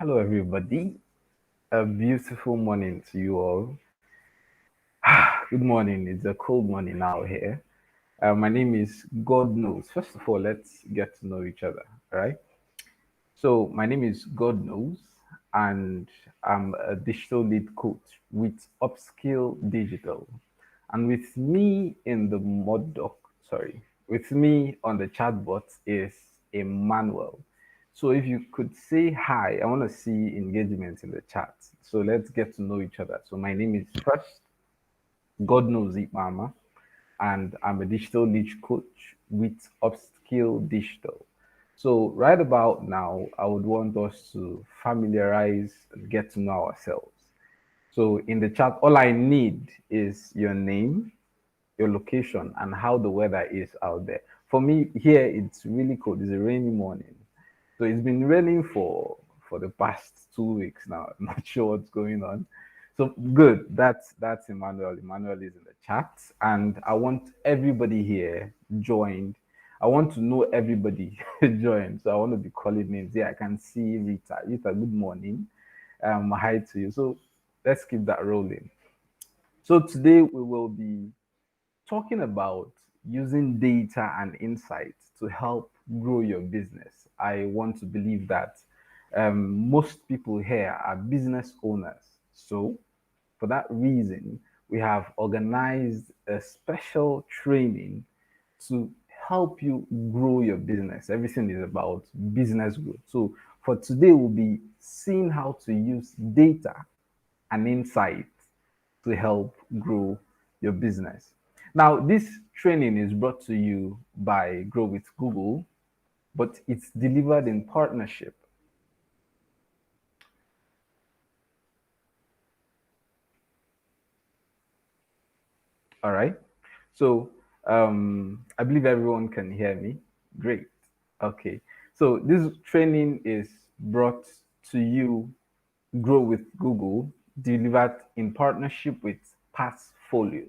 Hello, everybody. A beautiful morning to you all. Good morning. It's a cold morning out here. My name is God Knows. First of all, let's get to know each other, all right? So, my name is God Knows, and I'm a digital lead coach with Upskill Digital. And with me in the mod doc, sorry, with me on the chatbot is Emmanuel. So if you could say hi, I want to see engagement in the chat. So let's get to know each other. So my name is first, God knows it, Mama, and I'm a digital lead coach with Upskill Digital. So right about now, I would want us to familiarize and get to know ourselves. So in the chat, all I need is your name, your location, and how the weather is out there. For me, here it's really cold. It's a rainy morning. So it's been raining for the past 2 weeks now. I'm not sure what's going on. So good. That's Emmanuel. Emmanuel is in the chat, and I want everybody here joined. I want to know everybody joined. So I want to be calling names. Yeah, I can see Rita. Rita, good morning. Hi to you. So let's keep that rolling. So today we will be talking about using data and insights to help grow your business. I want to believe that most people here are business owners. So, for that reason, we have organized a special training to help you grow your business. Everything is about business growth. So, for today, we'll be seeing how to use data and insight to help grow your business. Now, this training is brought to you by Grow with Google, but it's delivered in partnership. All right. So, I believe everyone can hear me. Great. Okay. So, this training is brought to you, Grow with Google, delivered in partnership with Passfolio.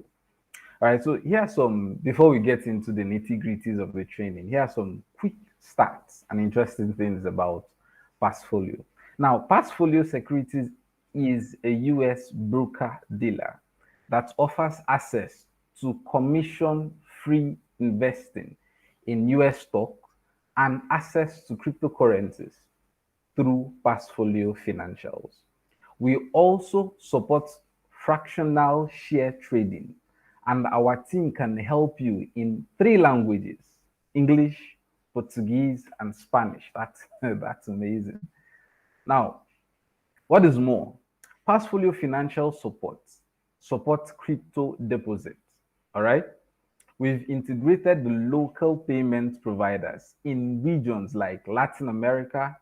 All right, so here are some, before we get into the nitty gritties of the training, here are some quick stats and interesting things about Passfolio. Now, Passfolio Securities is a US broker dealer that offers access to commission free investing in US stock and access to cryptocurrencies through Passfolio Financials. We also support fractional share trading, and our team can help you in three languages: English, Portuguese, and Spanish. That's amazing. Now, what is more, Passfolio Financial supports crypto deposits. All right. We've integrated the local payment providers in regions like Latin America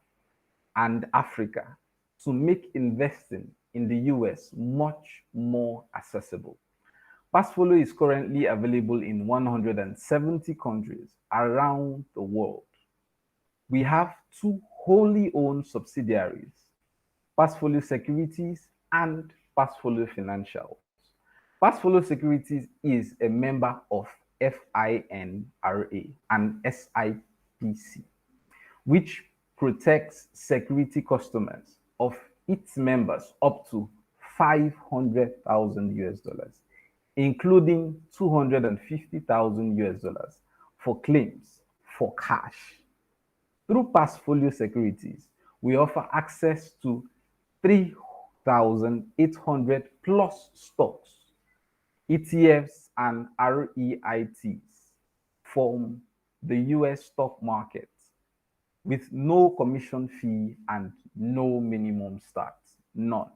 and Africa to make investing in the US much more accessible. Passfolio is currently available in 170 countries around the world. We have two wholly owned subsidiaries, Passfolio Securities and Passfolio Financials. Passfolio Securities is a member of FINRA and SIPC, which protects security customers of its members up to 500,000 US dollars, including 250,000 US dollars for claims for cash. Through Passfolio Securities, we offer access to 3,800 plus stocks, ETFs, and REITs from the US stock market with no commission fee and no minimum start. None.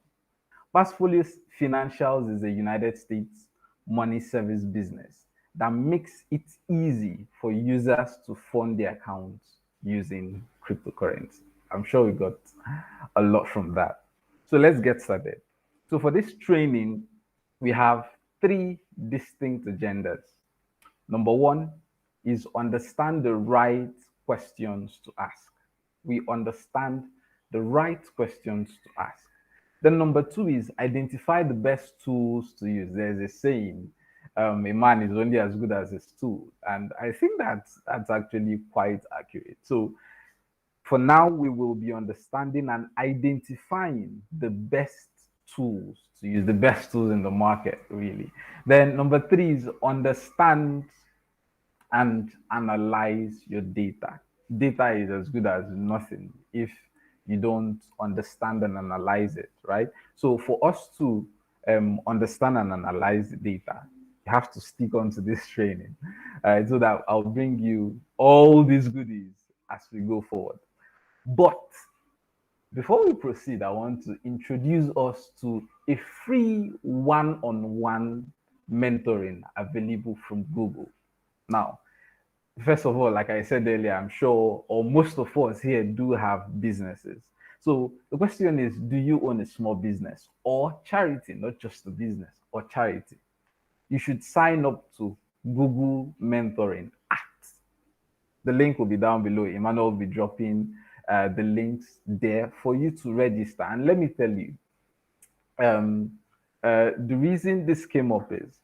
Passfolio Financials is a United States money service business that makes it easy for users to fund their accounts using cryptocurrency. I'm sure we got a lot from that. So let's get started. So for this training, we have three distinct agendas. Number one is understand the right questions to ask. We understand the right questions to ask. Then number two is identify the best tools to use. There's a saying, a man is only as good as his tool. And I think that's actually quite accurate. So For now, we will be understanding and identifying the best tools to use, the best tools in the market, really. Then number three is understand and analyze your data. Data is as good as nothing if you don't understand and analyze it, right? So for us to understand and analyze the data, you have to stick on to this training, so that I'll bring you all these goodies as we go forward. But before we proceed, I want to introduce us to a free one-on-one mentoring available from Google. Now, first of all, like I said earlier, I'm sure, or most of us here do have businesses. So the question is, do you own a small business or charity, not just a business or charity? You should sign up to Google Mentoring Act. The link will be down below. Emmanuel will be dropping the links there for you to register. And let me tell you, um, the reason this came up is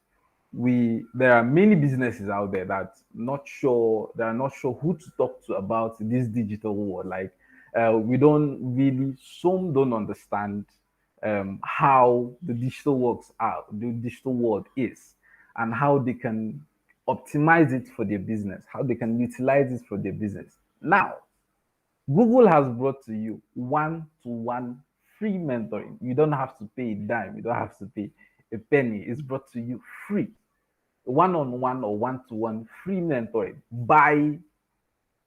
there are many businesses out there that are not sure who to talk to about this digital world. Like we don't really, some don't understand how the digital works out, the digital world is, and how they can optimize it for their business, how they can utilize it for their business. Now, Google has brought to you one-to-one free mentoring. You don't have to pay a dime. You don't have to pay a penny. It's brought to you free. One-on-one or one-to-one free mentoring by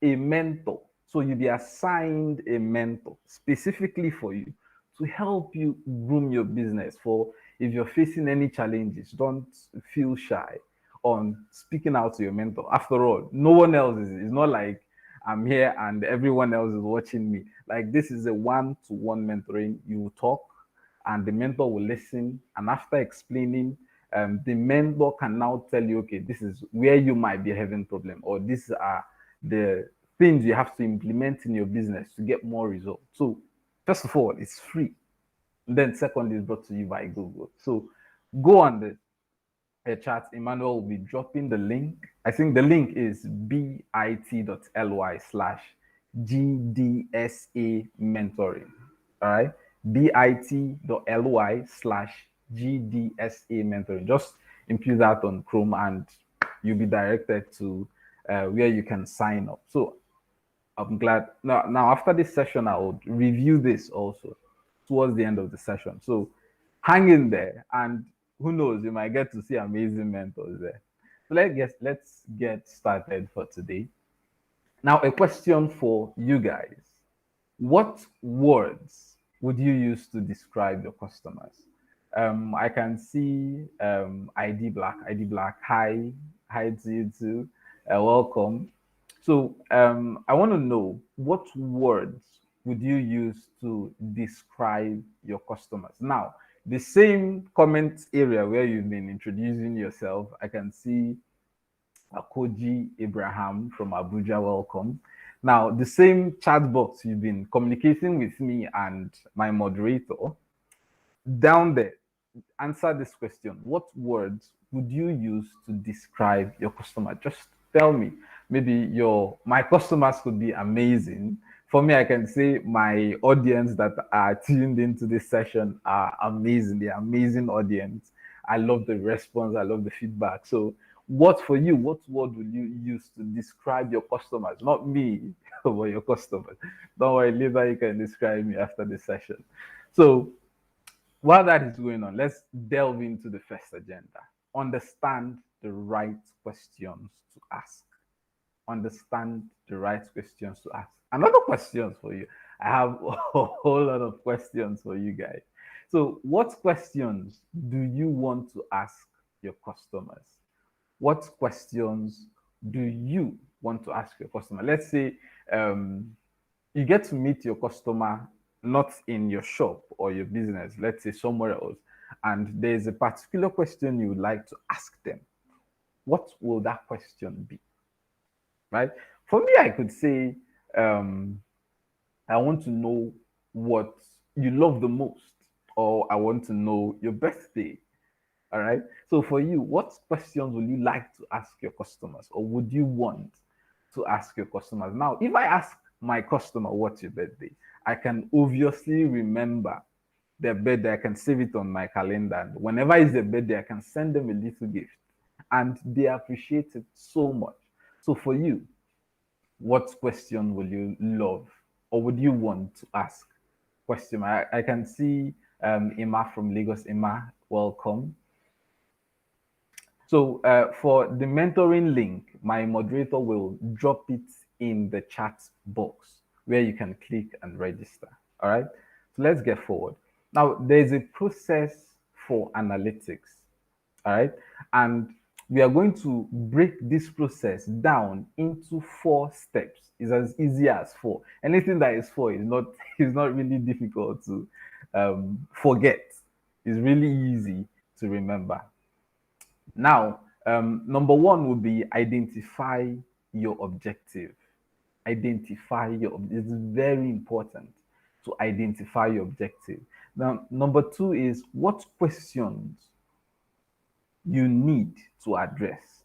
a mentor. So you'll be assigned a mentor specifically for you to help you groom your business. For if you're facing any challenges, don't feel shy on speaking out to your mentor. After all, no one else is. It's not like I'm here and everyone else is watching me. Like, this is a one-to-one mentoring. You talk and the mentor will listen. And after explaining, the mentor can now tell you, okay, this is where you might be having problem, or these are the things you have to implement in your business to get more results. So first of all, it's free. And then second, is brought to you by Google. So go on the chat. Emmanuel will be dropping the link. I think the link is bit.ly/GDSA mentoring. All right. bit.ly/GDSA mentoring. Just input that on Chrome and you'll be directed to where you can sign up. So I'm glad. Now after this session, I will review this also towards the end of the session. So hang in there, and who knows, you might get to see amazing mentors there. So let's get started for today. Now, a question for you guys. What words would you use to describe your customers? I can see ID Black. Hi to you too. Welcome. So I want to know, what words would you use to describe your customers? Now, the same comment area where you've been introducing yourself, I can see Akoji Abraham from Abuja. Welcome. Now, the same chat box you've been communicating with me and my moderator, down there, answer this question. What words would you use to describe your customer? Just tell me. Maybe my customers could be amazing. For me, I can say my audience that are tuned into this session are amazing. They're amazing audience. I love the response. I love the feedback. So what for you, what word will you use to describe your customers? Not me, but your customers. Don't worry, later you can describe me after the session. So while that is going on, let's delve into the first agenda. Understand the right questions to ask. Understand the right questions to ask. Another questions for you. I have a whole lot of questions for you guys. So what questions do you want to ask your customers? What questions do you want to ask your customer? Let's say you get to meet your customer not in your shop or your business, let's say somewhere else, and there's a particular question you would like to ask them. What will that question be? Right? For me, I could say, I want to know what you love the most, or I want to know your birthday. All right. So for you, what questions would you like to ask your customers, or would you want to ask your customers? Now, if I ask my customer what's your birthday, I can obviously remember their birthday. I can save it on my calendar. And whenever it's their birthday, I can send them a little gift. And they appreciate it so much. So for you, what question will you love or would you want to ask? Question. I can see Emma from Lagos. Emma, welcome. So for the mentoring link, my moderator will drop it in the chat box where you can click and register. All right. So let's get forward. Now there's a process for analytics. All right. And we are going to break this process down into 4 steps. It's as easy as 4. Anything that is 4 is not really difficult to forget. It's really easy to remember. Now, number one would be identify your objective. Identify your. It's very important to identify your objective. Now, number two is what questions you need to address,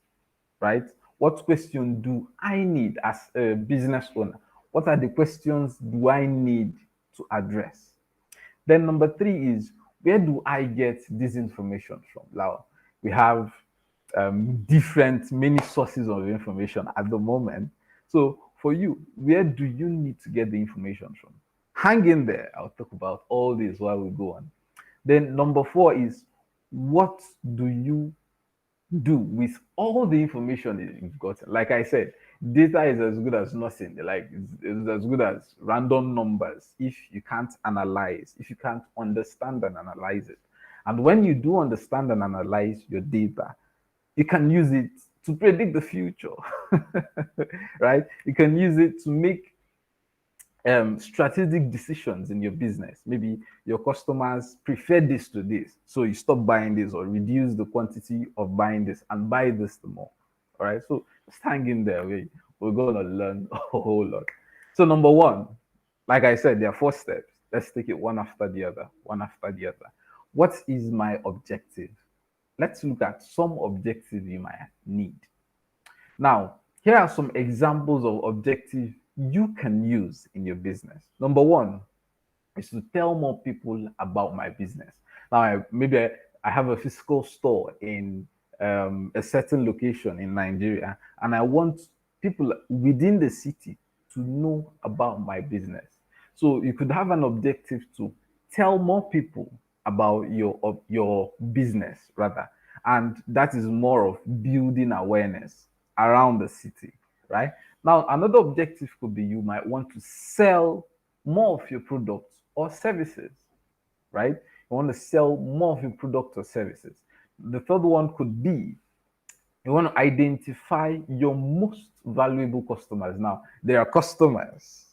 right? What question do I need as a business owner? What are the questions do I need to address? Then number three is where do I get this information from? Now we have different many sources of information at the moment. So for you, where do you need to get the information from? Hang in there. I'll talk about all this while we go on. Then number four is what do you do with all the information that you've got? Like I said, data is as good as nothing. Like it's as good as random numbers if you can't analyze, if you can't understand and analyze it. And when you do understand and analyze your data, you can use it to predict the future, right? You can use it to make strategic decisions in your business. Maybe your customers prefer this to this, so you stop buying this or reduce the quantity of buying this and buy this the more. All right, so just hang in there. We're gonna learn a whole lot. So number one, like I said, there are 4 steps. Let's take it one after the other, one after the other. What is my objective? Let's look at some objective you might need. Now, here are some examples of objective you can use in your business. Number one is to tell more people about my business. Now, I have a physical store in a certain location in Nigeria, and I want people within the city to know about my business. So you could have an objective to tell more people about your business rather, and that is more of building awareness around the city, right? Now, another objective could be you might want to sell more of your products or services, right? You want to sell more of your products or services. The third one could be you want to identify your most valuable customers. Now, there are customers.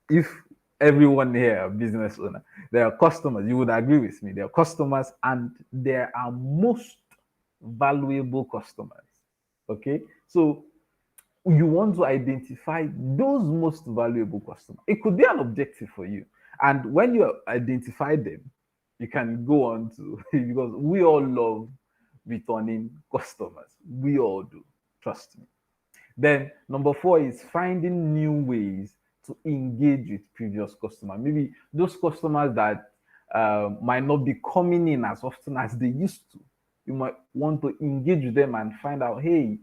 If everyone here are business owner, there are customers. You would agree with me. There are customers, and there are most valuable customers. Okay, so you want to identify those most valuable customers. It could be an objective for you. And when you identify them, you can go on to, because we all love returning customers. We all do. Trust me. Then number four is finding new ways to engage with previous customers. Maybe those customers that might not be coming in as often as they used to. You might want to engage with them and find out, hey,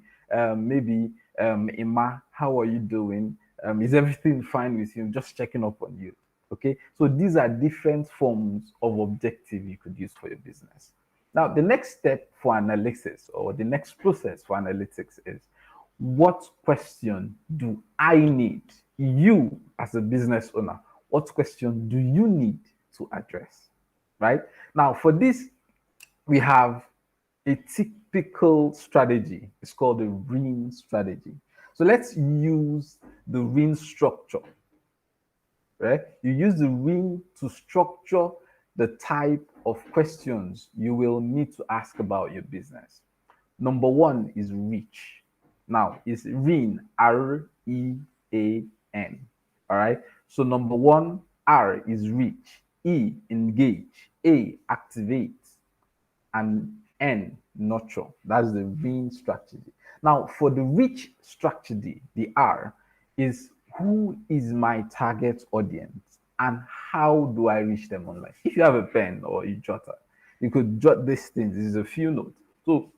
maybe Emma, how are you doing? Is everything fine with you? Just checking up on you. Okay, so these are different forms of objective you could use for your business. Now, the next step for analysis or the next process for analytics is what question do I need? You, as a business owner, what question do you need to address? Right now, for this, we have a typical strategy. It's called the ring strategy. So let's use the ring structure. Right? You use the ring to structure the type of questions you will need to ask about your business. Number one is reach. Now, it's ring, REAN. All right. So number one, R is reach, E, engage, A, activate, and N, nurture. That's the ring strategy. Now, for the reach strategy, the R is who is my target audience and how do I reach them online? If you have a pen or a jotter, you could jot these things. This is a few notes. So,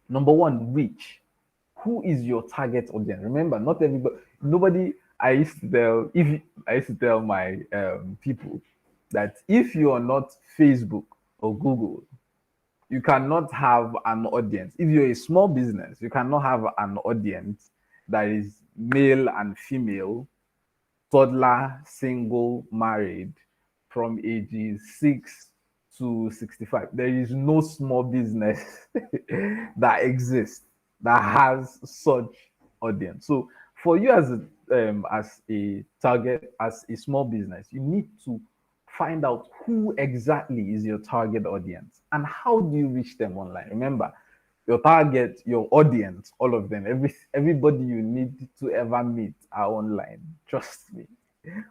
number one, reach. Who is your target audience? Remember, not everybody, nobody. I used to tell my people that if you are not Facebook or Google, you cannot have an audience. If you're a small business, you cannot have an audience that is male and female, toddler, single, married, from ages 6 to 65. There is no small business that exists that has such audience. So for you as a target, as a small business, you need to find out who exactly is your target audience and how do you reach them online. Remember, your target, your audience, all of them, everybody you need to ever meet are online. Trust me,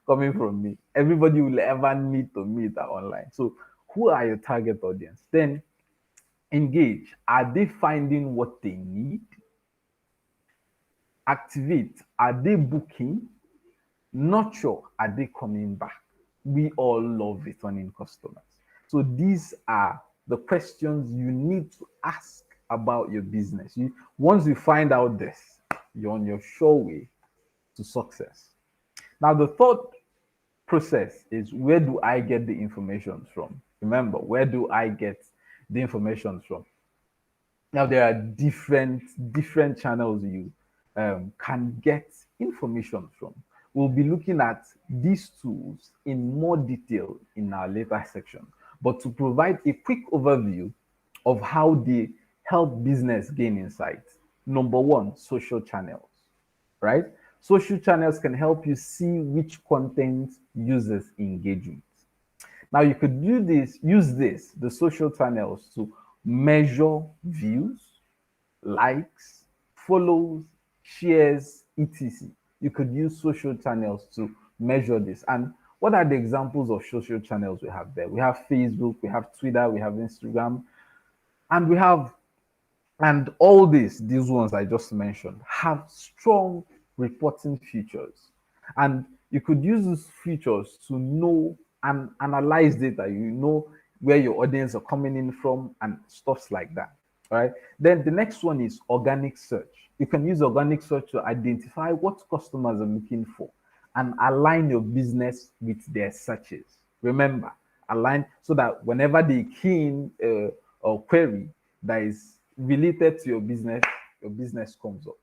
coming from me, everybody you will ever need to meet are online. So, who are your target audience? Then engage. Are they finding what they need? Activate. Are they booking? Nurture. Are they coming back? We all love returning customers. So these are the questions you need to ask about your business. Once you find out this, you're on your sure way to success. Now, the third process is, where do I get the information from? Remember, where do I get the information from? Now there are different channels you can get information from. We'll be looking at these tools in more detail in our later section. But to provide a quick overview of how they help business gain insight. Number one, social channels, right? Social channels can help you see which content users engage with. Now you could use the social channels to measure views, likes, follows, shares, etc. You could use social channels to measure this. And what are the examples of social channels we have there? We have Facebook, we have Twitter, we have Instagram, and we have and all these ones I just mentioned, have strong reporting features. And you could use these features to know and analyze data. You know where your audience are coming in from and stuffs like that. All right. Then the next one is organic search. You can use organic search to identify what customers are looking for and align your business with their searches. Remember, align so that whenever they key in or query that is related to your business comes up.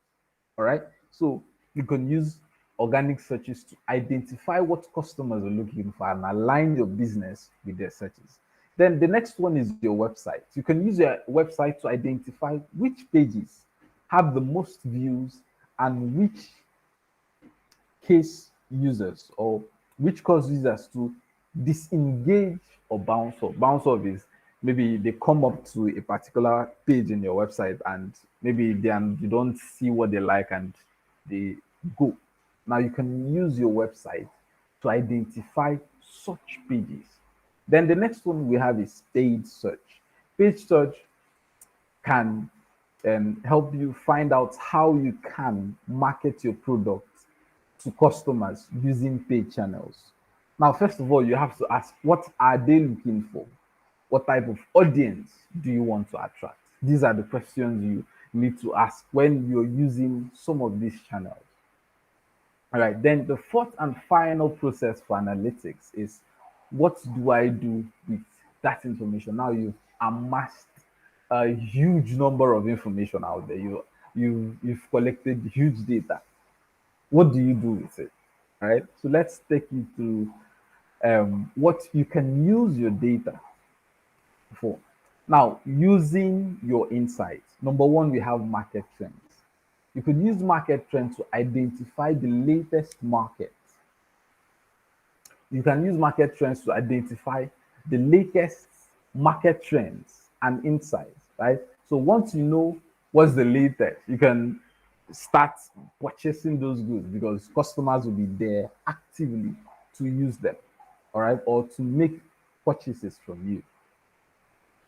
All right. So you can use organic searches to identify what customers are looking for and align your business with their searches. Then the next one is your website. You can use your website to identify which pages have the most views and which case users or which cause users to disengage or bounce off. Bounce off is maybe they come up to a particular page in your website and maybe you don't see what they like and they go. Now you can use your website to identify such pages. Then the next one we have is paid search. Paid search can help you find out how you can market your product to customers using paid channels. Now, first of all, you have to ask, what are they looking for? What type of audience do you want to attract? These are the questions you need to ask when you're using some of these channels. All right, then the fourth and final process for analytics is, what do I do with that information? Now you've amassed a huge number of information out there. You've collected huge data. What do you do with it? All right. So let's take you through what you can use your data for. Now, using your insights. Number one, we have market trends. You could use market trends to identify the latest markets. You can use market trends to identify the latest market trends and insights, right? So once you know what's the latest, you can start purchasing those goods because customers will be there actively to use them, all right, or to make purchases from you.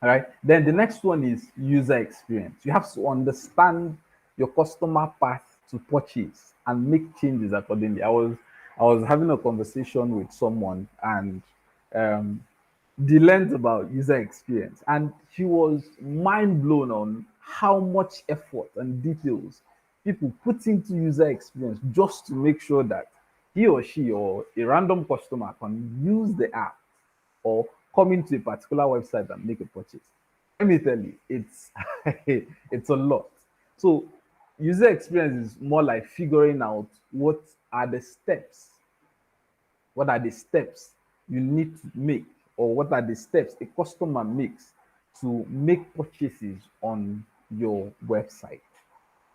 All right. Then the next one is user experience. You have to understand your customer path to purchase and make changes accordingly. I was having a conversation with someone, and um, they learned about user experience, and she was mind blown on how much effort and details people put into user experience just to make sure that he or she or a random customer can use the app or come into a particular website and make a purchase. Let me tell you, it's it's a lot. So user experience is more like figuring out are the steps what are the steps you need to make, or what are the steps a customer makes to make purchases on your website,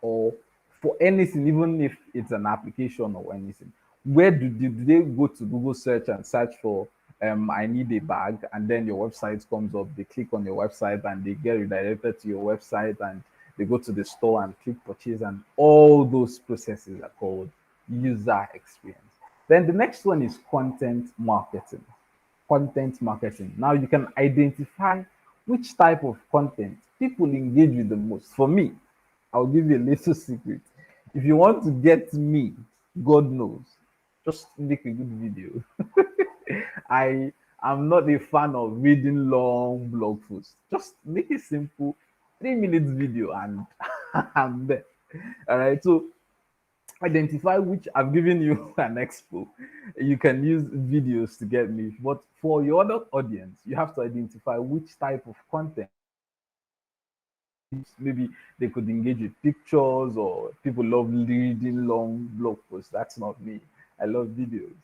or for anything, even if it's an application or anything. Where do they go to Google search and search for I need a bag, and then your website comes up, they click on your website and they get redirected to your website, and they go to the store and click purchase, and all those processes are called user experience. Then the next one is content marketing. Content marketing. Now you can identify which type of content people engage with the most. For me, I'll give you a little secret. If you want to get me, God knows, just make a good video. I am not a fan of reading long blog posts. Just make a simple 3 minutes video and I'm there. All right. So identify which I've given you an expo. You can use videos to get me, but for your other audience, you have to identify which type of content. Maybe they could engage with pictures, or people love reading long blog posts. That's not me. I love videos.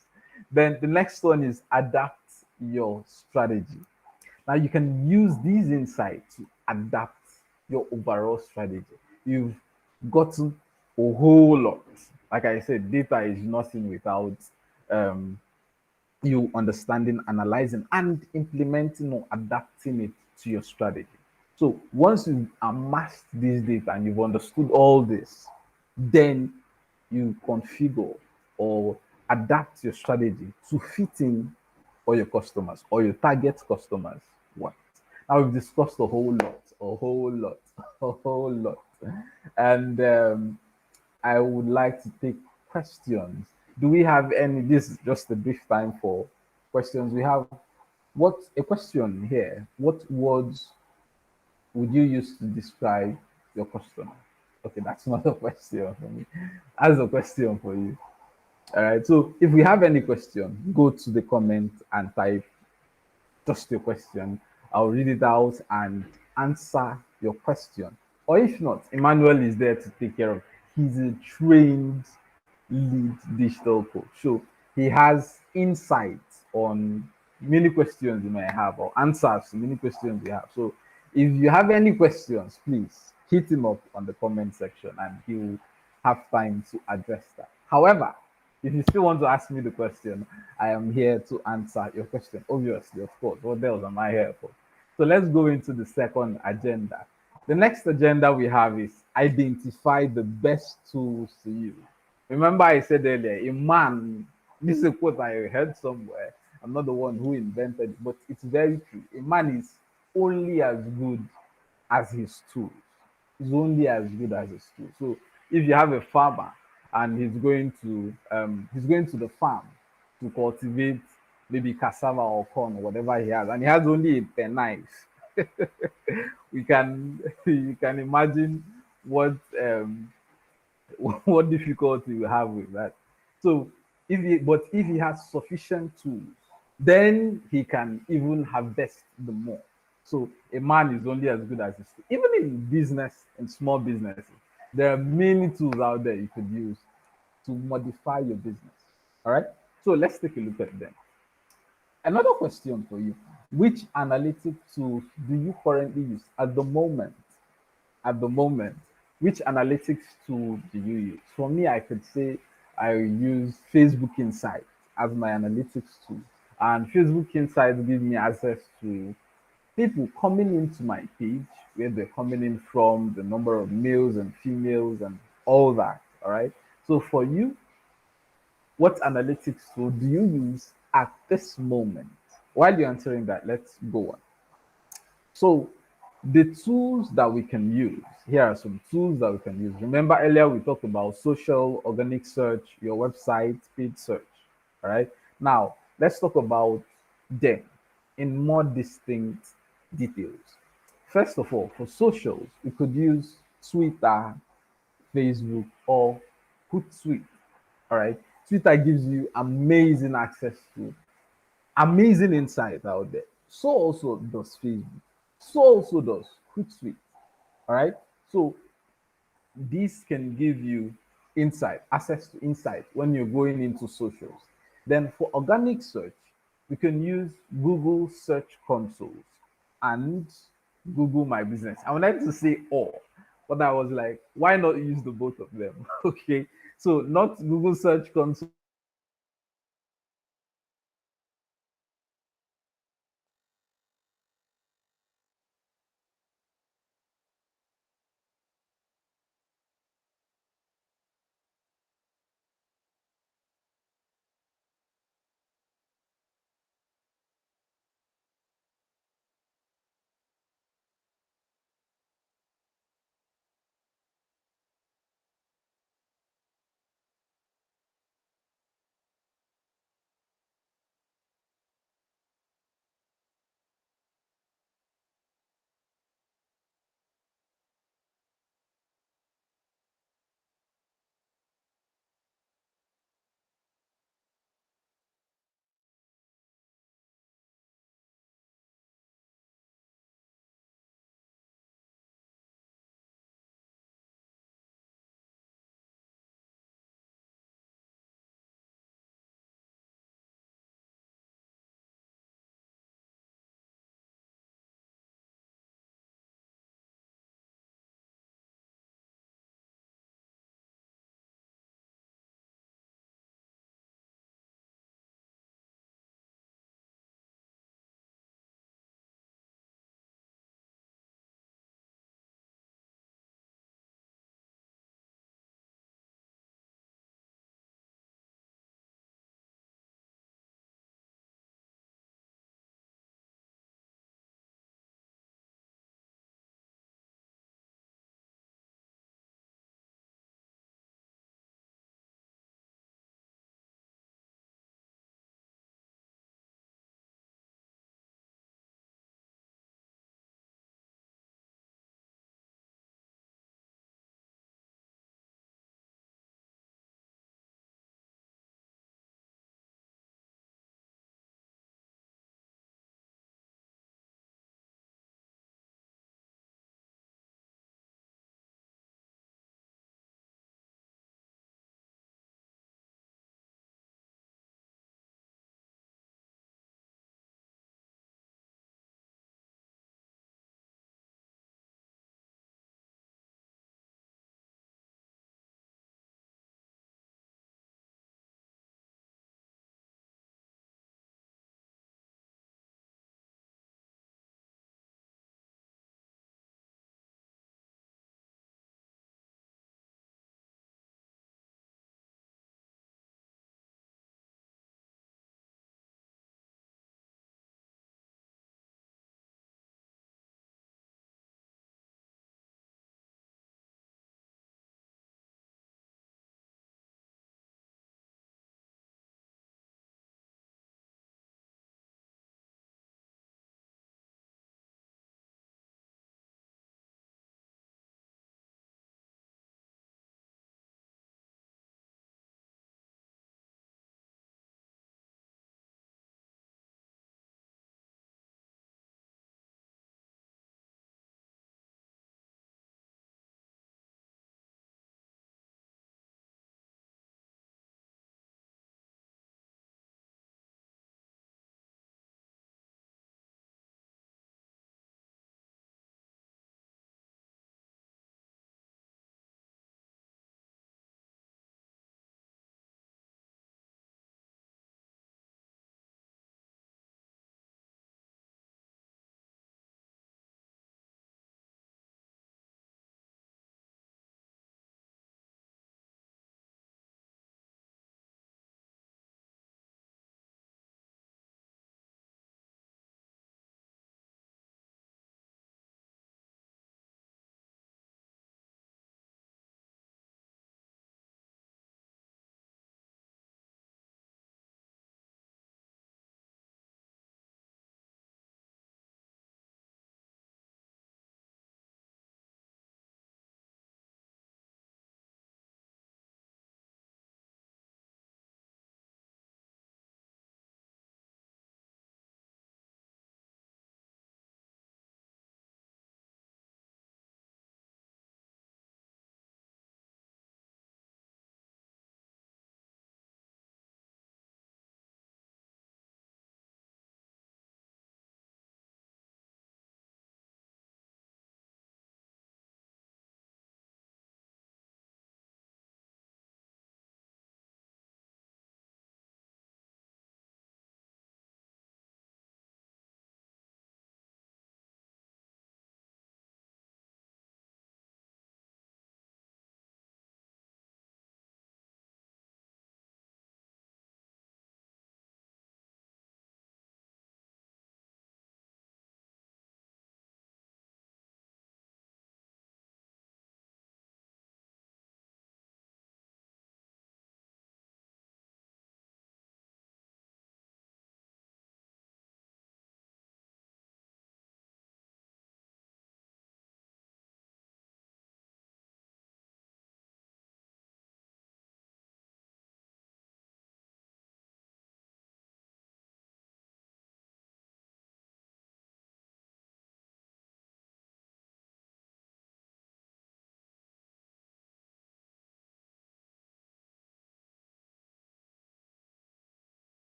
Then the next one is adapt your strategy. Now you can use these insights to adapt your overall strategy. You've gotten a whole lot. Like I said, data is nothing without um, you understanding, analyzing, and implementing or adapting it to your strategy. So once you've amassed this data and you've understood all this, then you configure or adapt your strategy to fit in all your customers or your target customers want. Now we've discussed a whole lot, a whole lot, a whole lot. And I would like to take questions. Do we have any? This is just a brief time for questions. We have what a question here. What words would you use to describe your customer? Okay, that's not a question for me. That's a question for you. All right. So if we have any question, go to the comment and type just your question. I'll read it out and answer your question. Or if not, Emmanuel is there to take care of. He's a trained lead digital coach. So he has insights on many questions you may have, or answers to many questions you have. So if you have any questions, please hit him up on the comment section and he will have time to address that. However, if you still want to ask me the question, I am here to answer your question. Obviously, of course. What else am I here for? So let's go into the second agenda. The next agenda we have is identify the best tools to use. Remember, I said earlier, a man, this is a quote I heard somewhere. I'm not the one who invented it, but it's very true. A man is only as good as his tools. He's only as good as his tools. So if you have a farmer and he's going to the farm to cultivate maybe cassava or corn or whatever he has, and he has only a penknife, we can you can imagine what what difficulty you have with that. So if he has sufficient tools, then he can even harvest the more. So a man is only as good as his tool. Even in business, in small businesses, there are many tools out there you could use to modify your business. All right. So let's take a look at them. Another question for you: which analytic tools do you currently use at the moment? At the moment, which analytics tool do you use? For me, I could say I use Facebook Insights as my analytics tool. And Facebook Insights give me access to people coming into my page, where they're coming in from, the number of males and females, and all that. All right. So for you, what analytics tool do you use at this moment? While you're answering that, let's go on. So The tools that we can use. Here are some tools that we can use. Remember earlier we talked about social, organic search, your website, paid search. All right. Now let's talk about them in more distinct details. First of all, for socials, we could use Twitter, Facebook, or Hootsuite. All right. Twitter gives you amazing access to amazing insight out there. So also does Facebook. So also does Hootsuite. All right. So this can give you insight, access to insight when you're going into socials. Then for organic search, we can use Google Search Consoles and Google My Business. I would like to say all, but I was like, why not use the both of them? Okay. So not Google Search Console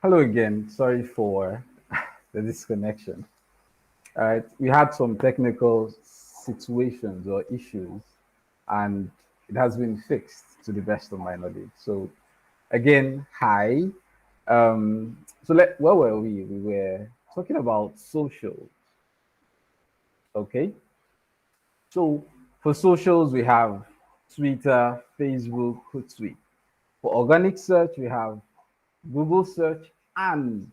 Hello again. Sorry for the disconnection. All right, we had some technical situations or issues, and it has been fixed to the best of my knowledge. So, again, hi. Where were we? We were talking about social. Okay, so for socials we have Twitter, Facebook, Hootsuite. For organic search we have Google search and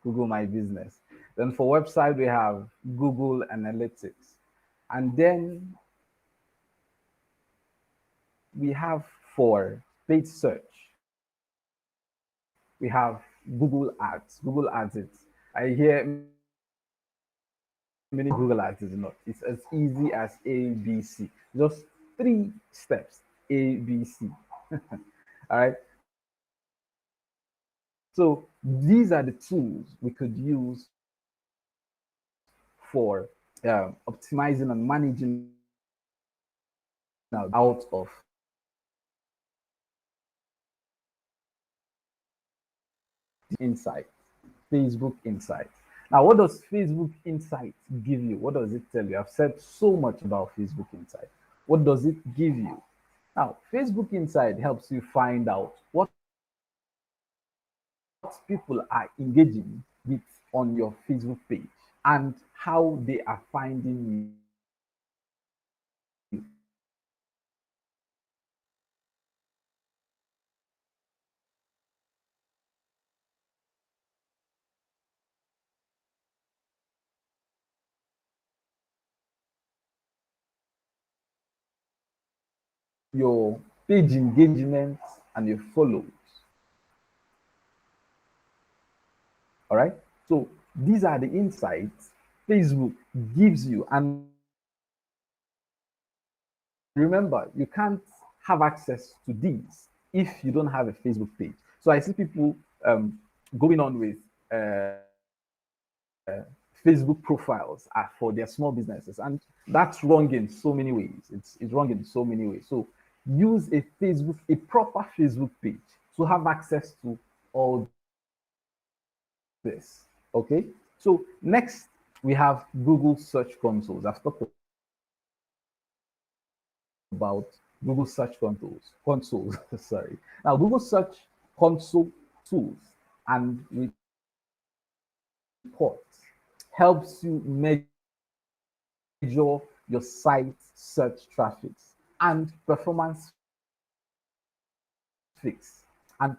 Google My Business. Then for website, we have Google Analytics. And then we have for paid search, we have Google Ads. Google Ads, I hear many Google Ads is not. It's as easy as A, B, C. Just three steps, A, B, C. All right. So these are the tools we could use for optimizing and managing our business out of Insight, Facebook Insight. Now, what does Facebook Insight give you? What does it tell you? I've said so much about Facebook Insight. What does it give you? Now, Facebook Insight helps you find out what people are engaging with on your Facebook page and how they are finding you. Your page engagement and your follows. All right. So these are the insights Facebook gives you. And remember, you can't have access to these if you don't have a Facebook page. So I see people going on with Facebook profiles for their small businesses, and that's wrong in so many ways. It's wrong in so many ways. So use a proper Facebook page to have access to all this. Okay. So next we have Google Search Consoles. I've talked about Google Search consoles. Sorry. Now Google Search Console tools and reports helps you measure your site search traffic and fix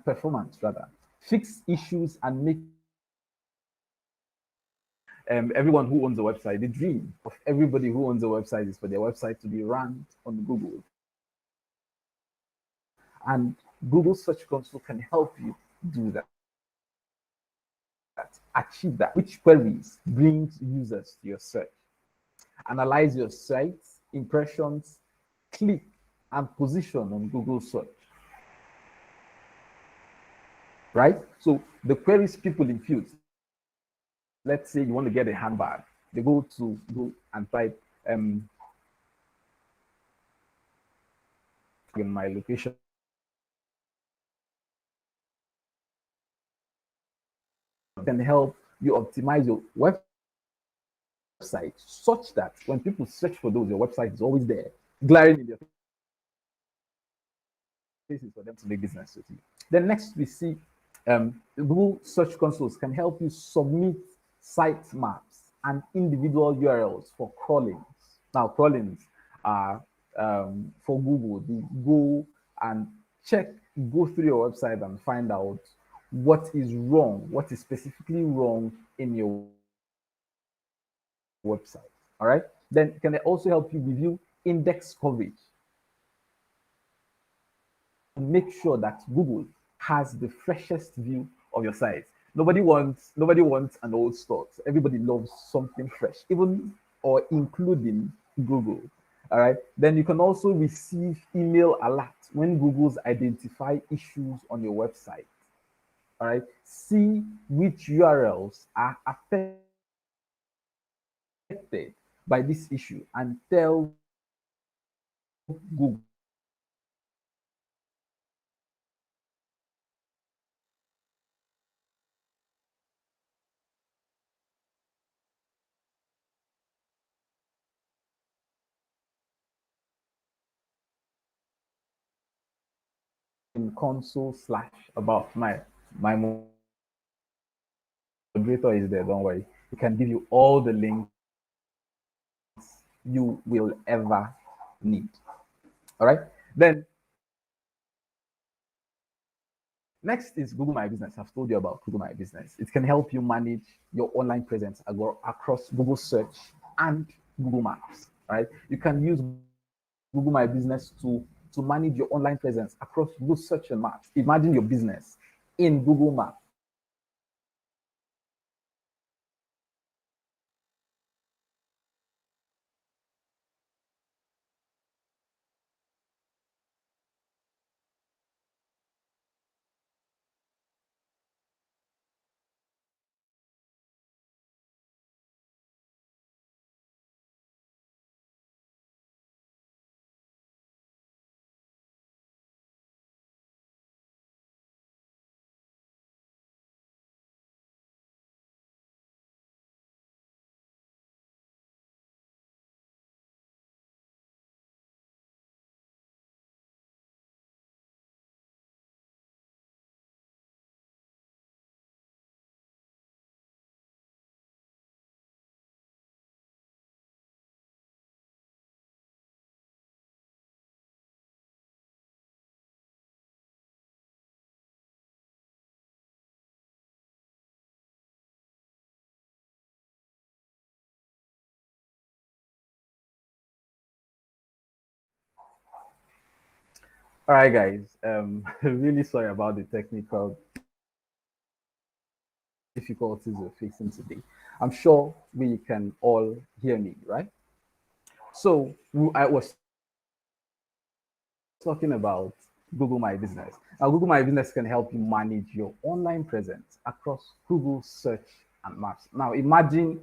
performance rather fix issues and make everyone who owns a website, the dream of everybody who owns a website is for their website to be ranked on Google. And Google Search Console can help you do achieve that. Which queries brings users to your search? Analyze your site's impressions, click, and position on Google search. Right? So the queries people infuse. Let's say you want to get a handbag. They go to Google and type in my location can help you optimize your website such that when people search for those, your website is always there, glaring in their faces for them to make business with you. Then next we see Google Search Consoles can help you submit site maps and individual URLs for crawlings. Now crawlings are for Google. They go and check, go through your website and find out what is wrong, what is specifically wrong in your website. All right. Then can they also help you review index coverage and make sure that Google has the freshest view of your site. Nobody wants an old stock. Everybody loves something fresh, even or including Google. All right. Then you can also receive email alerts when Google's identify issues on your website. All right. See which URLs are affected by this issue and tell Google console slash about my moderator is there. Don't worry. We can give you all the links you will ever need. All right. Then next is Google My Business. I've told you about Google My Business. It can help you manage your online presence across Google Search and Google Maps. Right? You can use Google My Business to manage your online presence across Google Search and Maps. Imagine your business in Google Maps. All right, guys. Really sorry about the technical difficulties we're facing today. I'm sure we can all hear me, right? So I was talking about Google My Business. Now, Google My Business can help you manage your online presence across Google Search and Maps. Now, imagine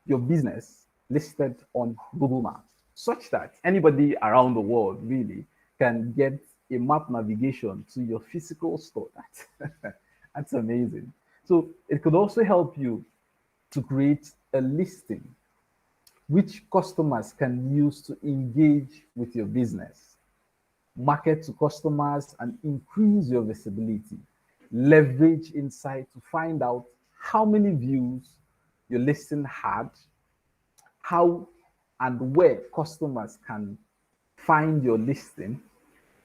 your business listed on Google Maps, such that anybody around the world really can get a map navigation to your physical store. That's amazing. So it could also help you to create a listing which customers can use to engage with your business, market to customers, and increase your visibility. Leverage insight to find out how many views your listing had, how and where customers can find your listing,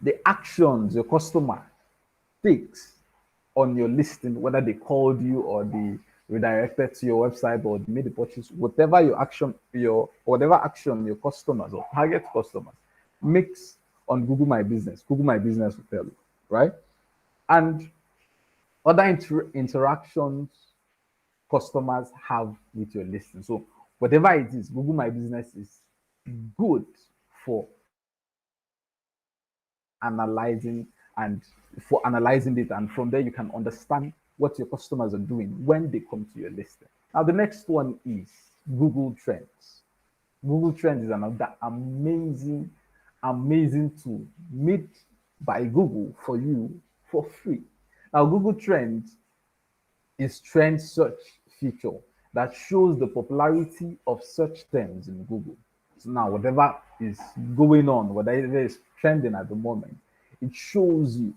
the actions your customer takes on your listing, whether they called you or they redirected to your website or they made a purchase, whatever action your customers or target customers makes on Google My Business. Google My Business will tell you, right? And other interactions customers have with your listing. So whatever it is, Google My Business is good for analyzing and for analyzing it, and from there you can understand what your customers are doing when they come to your listing. Now the next one is Google Trends. Google Trends is another amazing tool made by Google for you for free. Now Google Trends is trend search feature that shows the popularity of search terms in Google. So now, whatever is going on, whatever is trending at the moment, it shows you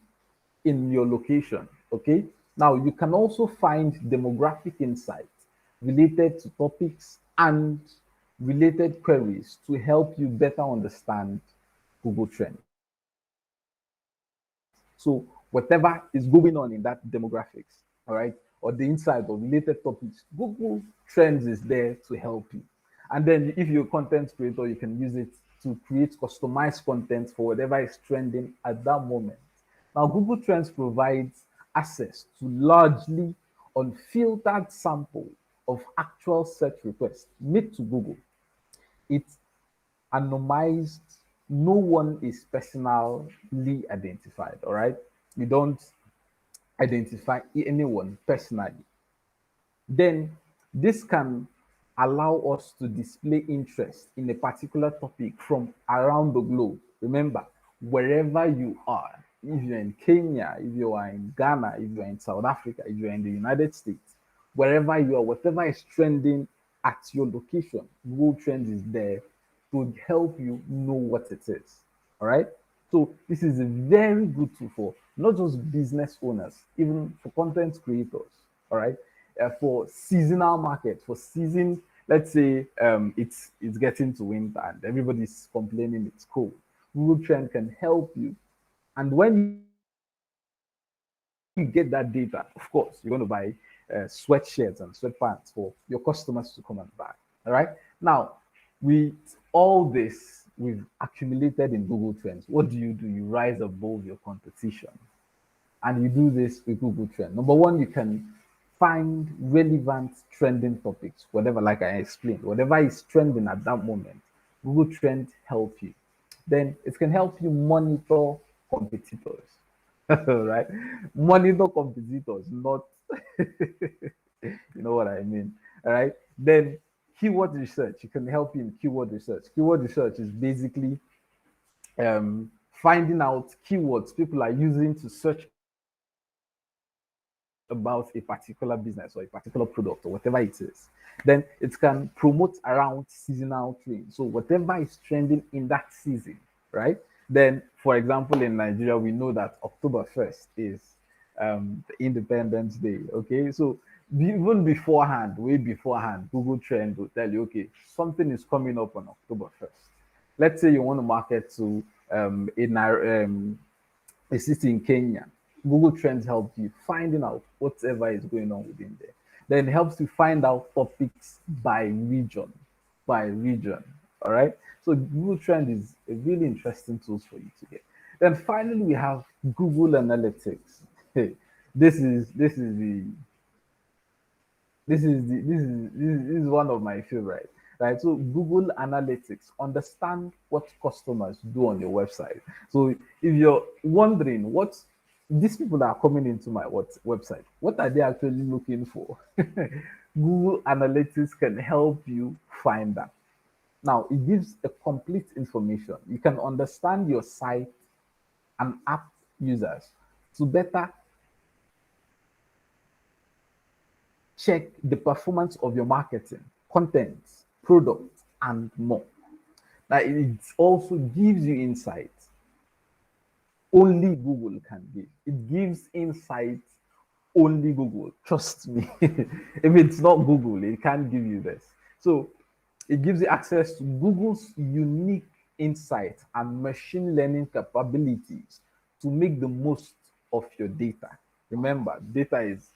in your location. Okay. Now, you can also find demographic insights related to topics and related queries to help you better understand Google Trends. So whatever is going on in that demographics, all right, or the insight or related topics, Google Trends is there to help you. And then if you're a content creator, you can use it to create customized content for whatever is trending at that moment. Now, Google Trends provides access to largely unfiltered sample of actual search requests made to Google. It's anonymized. No one is personally identified. All right. You don't identify anyone personally. Then this can allow us to display interest in a particular topic from around the globe. Remember, wherever you are, if you're in Kenya, if you are in Ghana, if you're in South Africa, if you're in the United States, wherever you are, whatever is trending at your location, Google Trends is there to help you know what it is. All right. So this is a very good tool for not just business owners, even for content creators. All right, for seasonal market, for season. Let's say it's getting to winter and everybody's complaining it's cold. Google Trend can help you, and when you get that data, of course, you're going to buy sweatshirts and sweatpants for your customers to come and buy. All right. Now, with all this we've accumulated in Google Trends, what do? You rise above your competition. And you do this with Google Trend. Number one, you can find relevant trending topics, whatever, like I explained, whatever is trending at that moment. Google Trend help you. Then it can help you monitor competitors, right? Monitor competitors, not you know what I mean, all right? Then keyword research, it can help you in keyword research. Keyword research is basically finding out keywords people are using to search about a particular business or a particular product or whatever it is. Then it can promote around seasonal trends. So whatever is trending in that season, right? Then, for example, in Nigeria, we know that October 1st is the Independence Day. Okay, so even beforehand, way beforehand, Google Trend will tell you, okay, something is coming up on October 1st. Let's say you want to market to a city in Kenya. Google Trends helps you finding out whatever is going on within there. Then it helps you find out topics by region, by region. All right. So Google Trend is a really interesting tool for you to get. Then finally we have Google Analytics. Hey, this is one of my favorite, right? So Google Analytics understand what customers do on your website. So if you're wondering what these people that are coming into my website, what are they actually looking for? Google Analytics can help you find that. Now it gives a complete information. You can understand your site and app users to better check the performance of your marketing, content, product, and more. Now, it also gives you insights only Google can give. It gives insights only Google. Trust me. If it's not Google, it can't give you this. So it gives you access to Google's unique insight and machine learning capabilities to make the most of your data. Remember, data is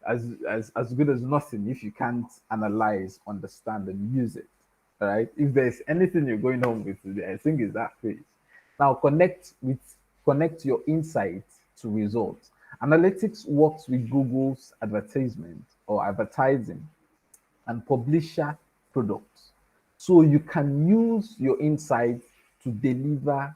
as good as nothing if you can't analyze, understand, and use it. All right. If there's anything you're going on with today, I think it's that phase. Now connect your insights to results. Analytics works with Google's advertisement or advertising and publisher products. So you can use your insights to deliver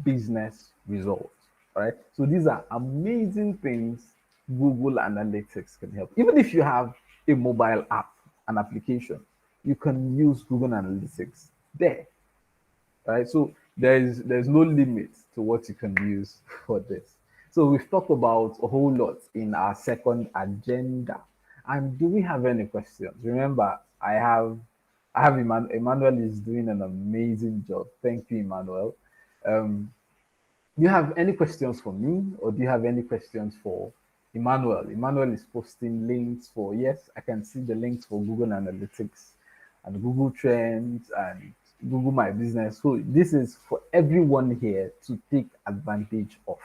business results. All right. So these are amazing things Google Analytics can help. Even if you have a mobile app, an application, you can use Google Analytics there. All right. So there's no limit to what you can use for this. So we've talked about a whole lot in our second agenda. And do we have any questions? Remember, I have Emmanuel is doing an amazing job. Thank you, Emmanuel. Um, do you have any questions for me, or do you have any questions for Emmanuel? Emmanuel is posting links for, yes, I can see the links for Google Analytics and Google Trends and Google My Business. So this is for everyone here to take advantage of.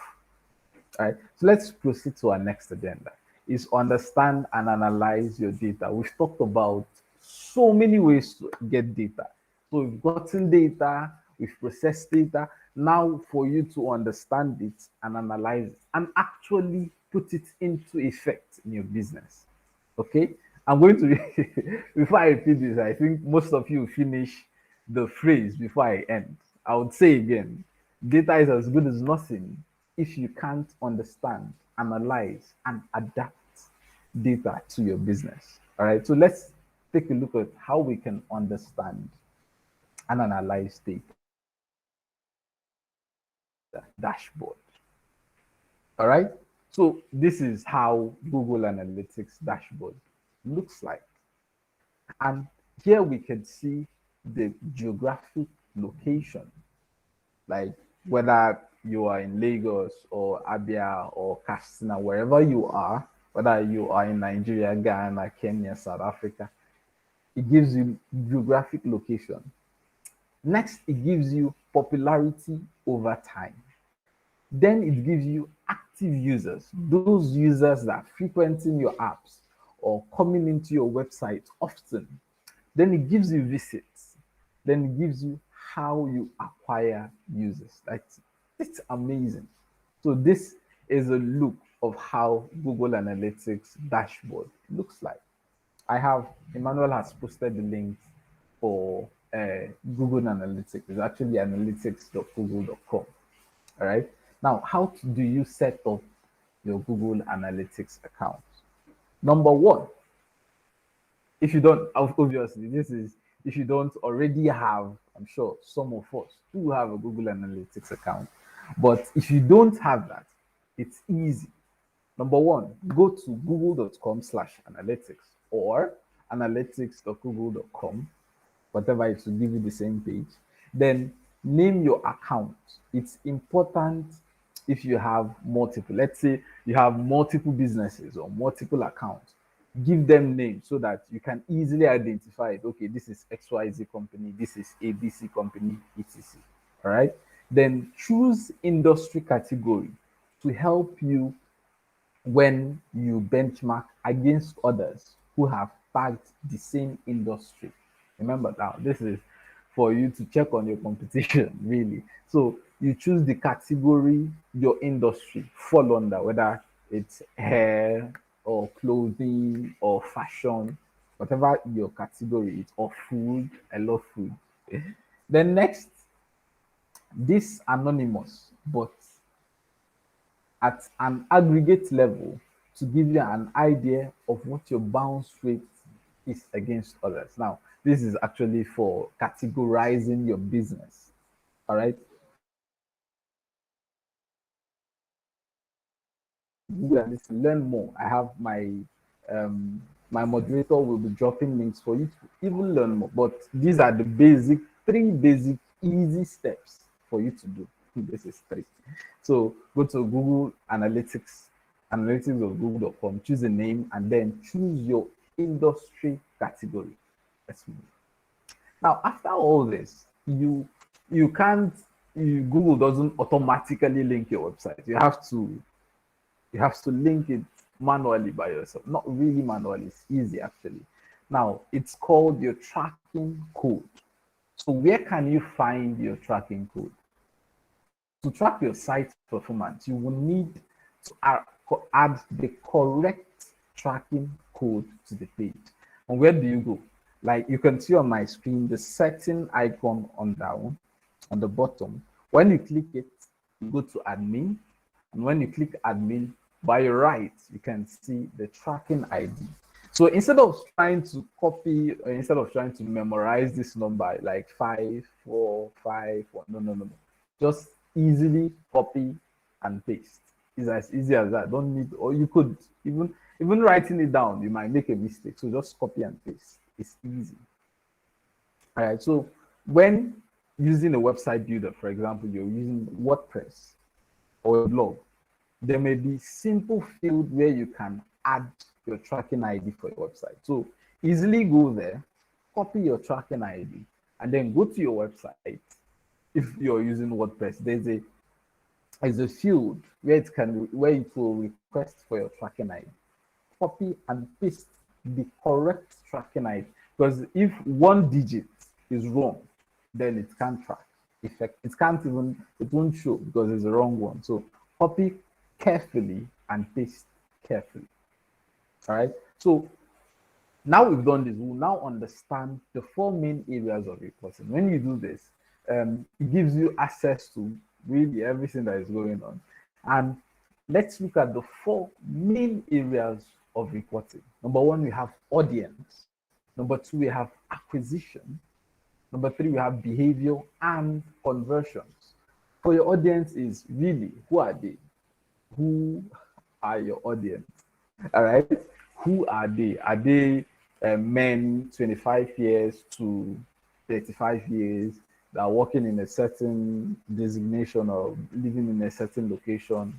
All right. So let's proceed to our next agenda is understand and analyze your data. We've talked about so many ways to get data. So we've gotten data, we've processed data. Now for you to understand it and analyze it and actually put it into effect in your business. Okay. I'm going to before I repeat this, I think most of you finish the phrase before I end. I would say again, data is as good as nothing if you can't understand, analyze, and adapt data to your business. All right. So let's take a look at how we can understand and analyze data. Dashboard. All right. So this is how Google Analytics dashboard looks like. And here we can see the geographic location, like whether you are in Lagos or Abia or Katsina, wherever you are, whether you are in Nigeria, Ghana, Kenya, South Africa, it gives you geographic location. Next, it gives you popularity over time. Then it gives you active users, those users that are frequenting your apps or coming into your website often. Then it gives you visits. Then it gives you how you acquire users. It's amazing. So this is a look of how Google Analytics dashboard looks like. I have Emmanuel has posted the links for Google Analytics. It's actually analytics.google.com. All right. Now, how do you set up your Google Analytics account? Number one, if you don't, obviously, this is if you don't already have, I'm sure some of us do have a Google Analytics account. But if you don't have that, it's easy. Number one, go to google.com/analytics or analytics.google.com, whatever it will give you the same page. Then name your account. It's important if you have multiple. Let's say you have multiple businesses or multiple accounts. Give them names so that you can easily identify it. Okay, this is XYZ company, this is ABC company, etc. All right. Then choose industry category to help you when you benchmark against others who have tagged the same industry. Remember now, this is for you to check on your competition, really. So you choose the category your industry fall under, whether it's hair or clothing or fashion, whatever your category is, or food. I love food. Then next, this anonymous, but at an aggregate level to give you an idea of what your bounce rate is against others. Now, this is actually for categorizing your business. All right. And learn more. I have my moderator will be dropping links for you to even learn more. But these are the three basic easy steps for you to do. This is three. So go to Google Analytics, analytics of google.com, choose a name, and then choose your industry category. Let's move. Now, after all this, you can't Google doesn't automatically link your website. You have to link it manually by yourself. Not really manually, it's easy actually. Now, it's called your tracking code. So where can you find your tracking code? To track your site performance, you will need to add the correct tracking code to the page. And where do you go? Like you can see on my screen, the setting icon on the bottom. When you click it, you go to admin. And when you click admin, by your right, you can see the tracking ID. So instead of trying to copy, or instead of trying to memorize this number like 5454, no. Just easily copy and paste. It's as easy as that. Don't need, or you could even writing it down, you might make a mistake. So just copy and paste. It's easy. All right. So when using a website builder, for example, you're using WordPress or a blog, there may be simple field where you can add your tracking ID for your website. So easily go there, copy your tracking ID, and then go to your website. If you're using WordPress, there's a field where it will request for your tracking ID. Copy and paste the correct tracking ID. Because if one digit is wrong, then it can't track. It won't show because it's the wrong one. So copy carefully and paste carefully. All right. So now we've done this, we'll now understand the four main areas of reporting. When you do this, it gives you access to really everything that is going on. And let's look at the four main areas of reporting. Number one, we have audience. Number two, we have acquisition. Number three, we have behavior and conversions. For your audience is really, who are they? Who are your audience? All right. Who are they? Are they men 25 years to 35 years? that are working in a certain designation or living in a certain location.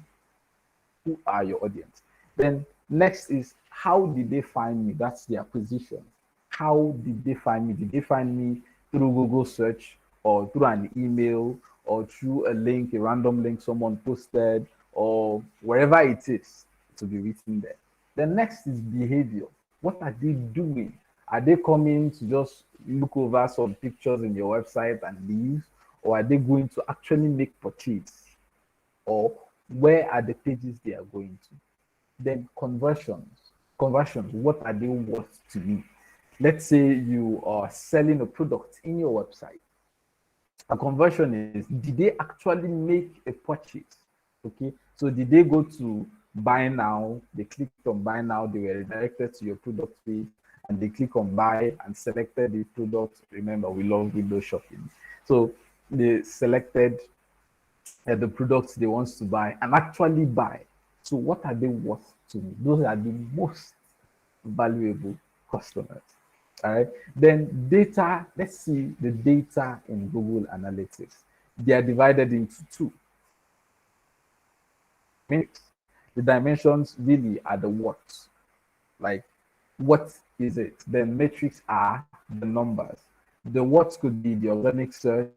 Who are your audience? Then next is how did they find me? That's the acquisition. How did they find me? Did they find me through Google search or through an email or through a link, a random link someone posted, or wherever it is to be written there? The next is behavior. What are they doing? Are they coming to just look over some pictures in your website and leave? Or are they going to actually make purchase? Or where are the pages they are going to? Then conversions, what are they worth to me? Let's say you are selling a product in your website. A conversion is, did they actually make a purchase? Okay, so did they go to buy now? They clicked on buy now, they were redirected to your product page, and they click on buy and selected the product. Remember, we love window shopping. So they selected the products they want to buy and actually buy. So what are they worth to me? Those are the most valuable customers. All right. Then data, let's see the data in Google Analytics. They are divided into two. The dimensions really are the what. Like, what is it? The metrics are the numbers. The what could be the organic search,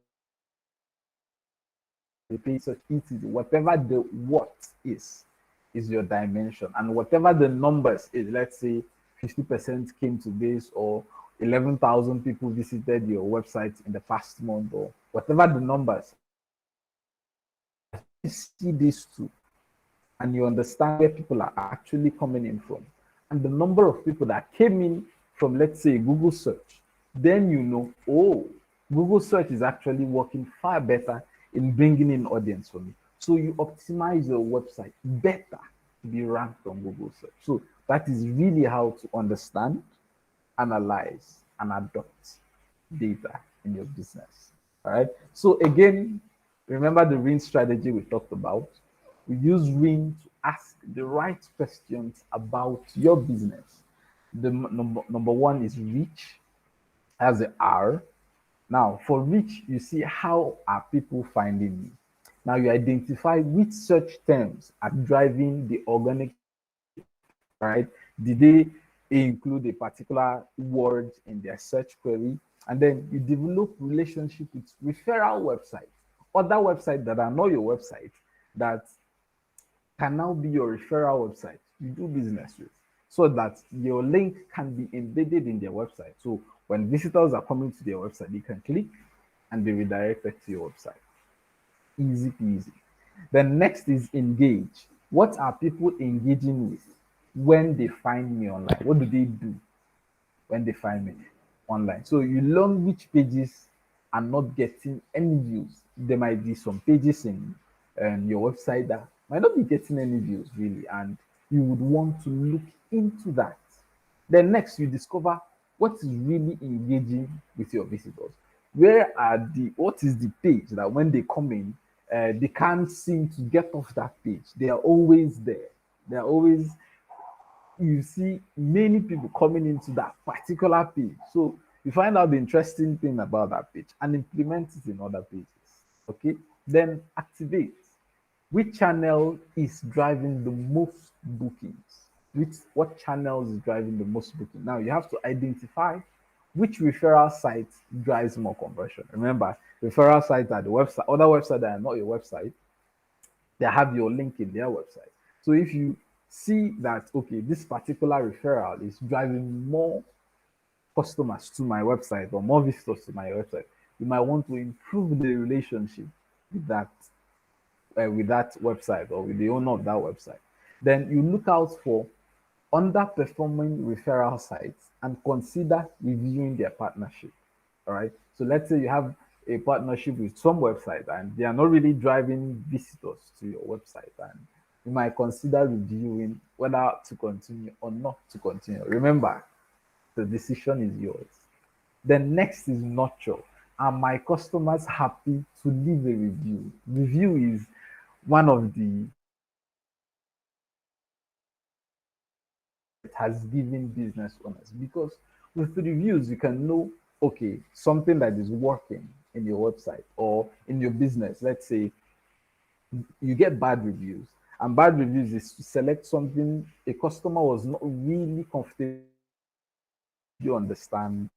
the paid search, etc. Whatever the what is your dimension. And whatever the numbers is, let's say 50% came to this, or 11,000 people visited your website in the past month, or whatever the numbers, you see these two and you understand where people are actually coming in from and the number of people that came in from, let's say, Google search, then you know, oh, Google search is actually working far better in bringing in audience for me. So you optimize your website better to be ranked on Google search. So that is really how to understand, analyze, and adopt data in your business. All right. So again, remember the ring strategy we talked about. We use ring to ask the right questions about your business. The number one is reach, as a R. Now, for reach, you see how are people finding me. Now, you identify which search terms are driving the organic, right? Did they include a particular word in their search query? And then you develop relationship with referral websites, other websites that are not your website, that can now be your referral website you do business with, so that your link can be embedded in their website. So when visitors are coming to their website, they can click and be redirected to your website. Easy peasy. Then next is engage. What are people engaging with when they find me online? What do they do when they find me online? So you learn which pages are not getting any views. There might be some pages in your website that might not be getting any views really, and you would want to look into that. Then next, you discover what is really engaging with your visitors. What is the page that when they come in, they can't seem to get off that page? They are always there. They are always, you see many people coming into that particular page. So you find out the interesting thing about that page and implement it in other pages. Okay. Then activate. Which channel is driving the most bookings? What channel is driving the most booking? Now you have to identify which referral site drives more conversion. Remember, referral sites are the website, other websites that are not your website, they have your link in their website. So if you see that, okay, this particular referral is driving more customers to my website or more visitors to my website, you might want to improve the relationship with that website or with the owner of that website. Then you look out for underperforming referral sites and consider reviewing their partnership. All right. So let's say you have a partnership with some website and they are not really driving visitors to your website, and you might consider reviewing whether to continue or not to continue. Remember, the decision is yours. Then next is nurture. Are my customers happy to leave a review? Review is one of the has given business owners, because with the reviews you can know, okay, something that is working in your website or in your business. Let's say you get bad reviews, and bad reviews is to select something a customer was not really comfortable. You understand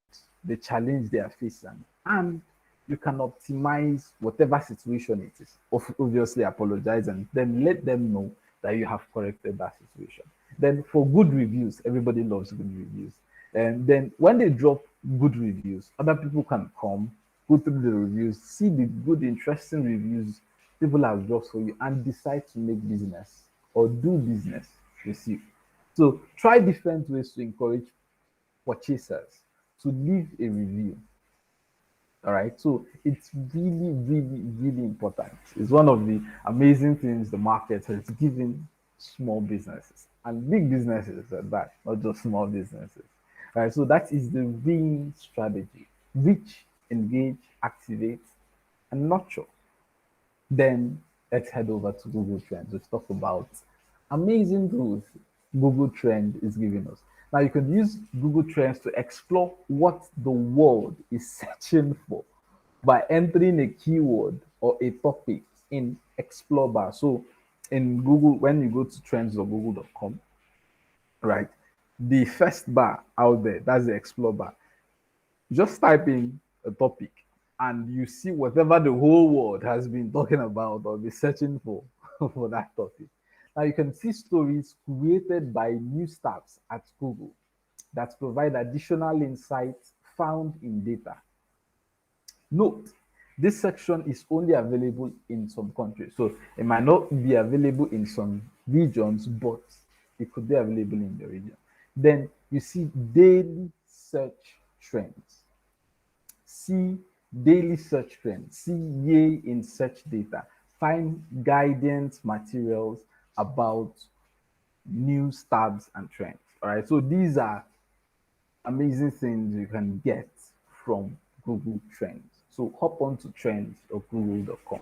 the challenge they are facing, and you can optimize whatever situation it is. Obviously, apologize and then let them know that you have corrected that situation. Then, for good reviews, everybody loves good reviews. And then, when they drop good reviews, other people can come, go through the reviews, see the good, interesting reviews people have dropped for you, and decide to make business or do business with you. So, try different ways to encourage purchasers to leave a review. All right. So it's really, really, really important. It's one of the amazing things the market has given small businesses and big businesses at that, not just small businesses. All right. So that is the winning strategy: reach, engage, activate, and nurture. Then let's head over to Google Trends. Let's talk about amazing tools Google Trend is giving us. Now you can use Google Trends to explore what the world is searching for by entering a keyword or a topic in Explore bar. So in Google, when you go to trends.google.com, right, the first bar out there, that's the Explore bar. Just type in a topic and you see whatever the whole world has been talking about or be searching for for that topic. Now you can see stories created by news staffs at Google that provide additional insights found in data. Note, this section is only available in some countries. So it might not be available in some regions, but it could be available in the region. Then you see daily search trends. See daily search trends. See yay in search data. Find guidance materials about news tabs and trends. All right. So these are amazing things you can get from Google Trends. So hop on to trends.google.com.